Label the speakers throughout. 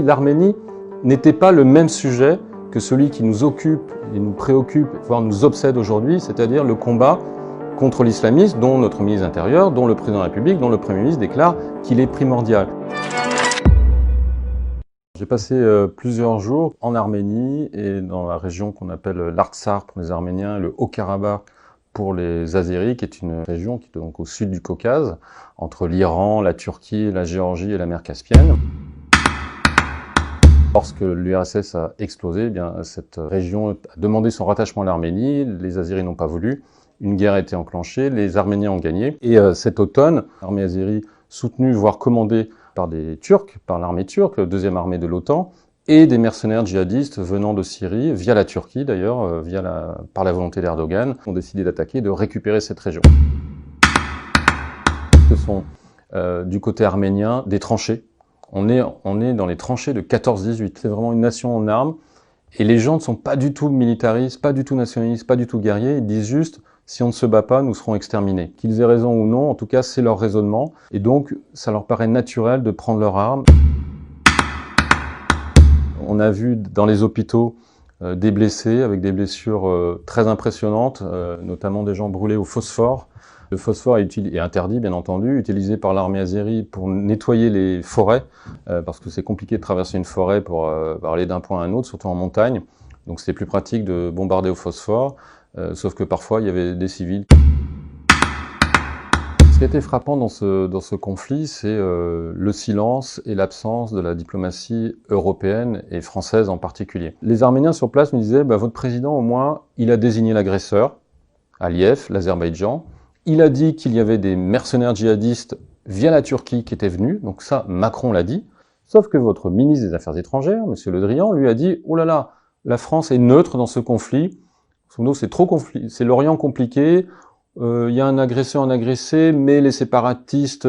Speaker 1: L'Arménie n'était pas le même sujet que celui qui nous occupe et nous préoccupe, voire nous obsède aujourd'hui, c'est-à-dire le combat contre l'islamisme, dont notre ministre de l'Intérieur, dont le président de la République, dont le Premier ministre déclare qu'il est primordial. J'ai passé plusieurs jours en Arménie et dans la région qu'on appelle l'Artsakh pour les Arméniens, le Haut-Karabakh pour les Azéris, qui est une région qui est donc au sud du Caucase, entre l'Iran, la Turquie, la Géorgie et la mer Caspienne. Lorsque l'URSS a explosé, eh bien, cette région a demandé son rattachement à l'Arménie, les Azéris n'ont pas voulu, une guerre a été enclenchée, les Arméniens ont gagné. Et cet automne, l'armée azérie, soutenue, voire commandée par des Turcs, par l'armée turque, la deuxième armée de l'OTAN, et des mercenaires djihadistes venant de Syrie, via la Turquie d'ailleurs, par la volonté d'Erdogan, ont décidé d'attaquer et de récupérer cette région. Ce sont du côté arménien des tranchées. On est dans les tranchées de 14-18. C'est vraiment une nation en armes. Et les gens ne sont pas du tout militaristes, pas du tout nationalistes, pas du tout guerriers. Ils disent juste, si on ne se bat pas, nous serons exterminés. Qu'ils aient raison ou non, en tout cas, c'est leur raisonnement. Et donc, ça leur paraît naturel de prendre leurs armes. On a vu dans les hôpitaux des blessés avec des blessures très impressionnantes, notamment des gens brûlés au phosphore. Le phosphore est interdit, bien entendu, utilisé par l'armée azérie pour nettoyer les forêts, parce que c'est compliqué de traverser une forêt pour aller d'un point à un autre, surtout en montagne. Donc c'était plus pratique de bombarder au phosphore, sauf que parfois il y avait des civils. Ce qui a été frappant dans ce conflit, c'est le silence et l'absence de la diplomatie européenne et française en particulier. Les Arméniens sur place me disaient, votre président au moins, il a désigné l'agresseur, Aliyev, l'Azerbaïdjan. Il a dit qu'il y avait des mercenaires djihadistes via la Turquie qui étaient venus, donc ça, Macron l'a dit. Sauf que votre ministre des Affaires étrangères, M. Le Drian, lui a dit « Oh là là, la France est neutre dans ce conflit, c'est l'Orient compliqué, il y a un agresseur, un agressé, mais les séparatistes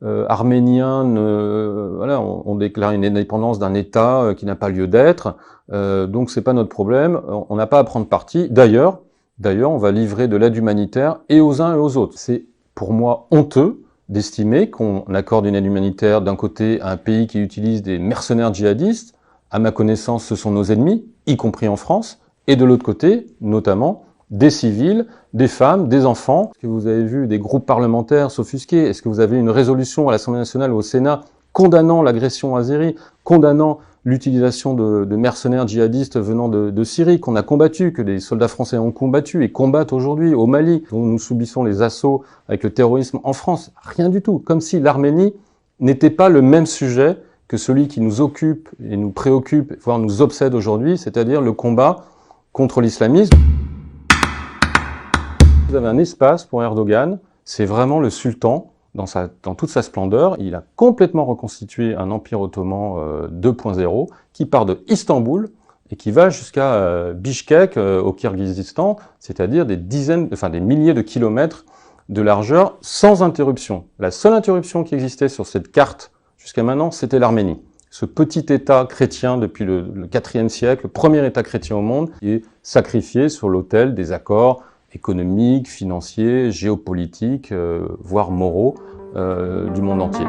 Speaker 1: arméniens ont déclaré une indépendance d'un État qui n'a pas lieu d'être, donc c'est pas notre problème, on n'a pas à prendre parti. D'ailleurs, on va livrer de l'aide humanitaire et aux uns et aux autres. C'est pour moi honteux d'estimer qu'on accorde une aide humanitaire d'un côté à un pays qui utilise des mercenaires djihadistes. À ma connaissance, ce sont nos ennemis, y compris en France, et de l'autre côté, notamment, des civils, des femmes, des enfants. Est-ce que vous avez vu des groupes parlementaires s'offusquer? Est-ce que vous avez une résolution à l'Assemblée nationale ou au Sénat condamnant l'agression azérie, condamnant l'utilisation de mercenaires djihadistes venant de Syrie, qu'on a combattu, que les soldats français ont combattu et combattent aujourd'hui au Mali, dont nous subissons les assauts avec le terrorisme en France? Rien du tout. Comme si l'Arménie n'était pas le même sujet que celui qui nous occupe et nous préoccupe, voire nous obsède aujourd'hui, c'est-à-dire le combat contre l'islamisme. Vous avez un espace pour Erdogan, c'est vraiment le sultan, dans toute sa splendeur. Il a complètement reconstitué un empire ottoman 2.0 qui part de Istanbul et qui va jusqu'à Bishkek au Kirghizistan, c'est-à-dire des milliers de kilomètres de largeur sans interruption. La seule interruption qui existait sur cette carte jusqu'à maintenant, c'était l'Arménie. Ce petit État chrétien depuis le IVe siècle, le premier État chrétien au monde, qui est sacrifié sur l'autel des accords économiques, financiers, géopolitiques, voire moraux du monde entier.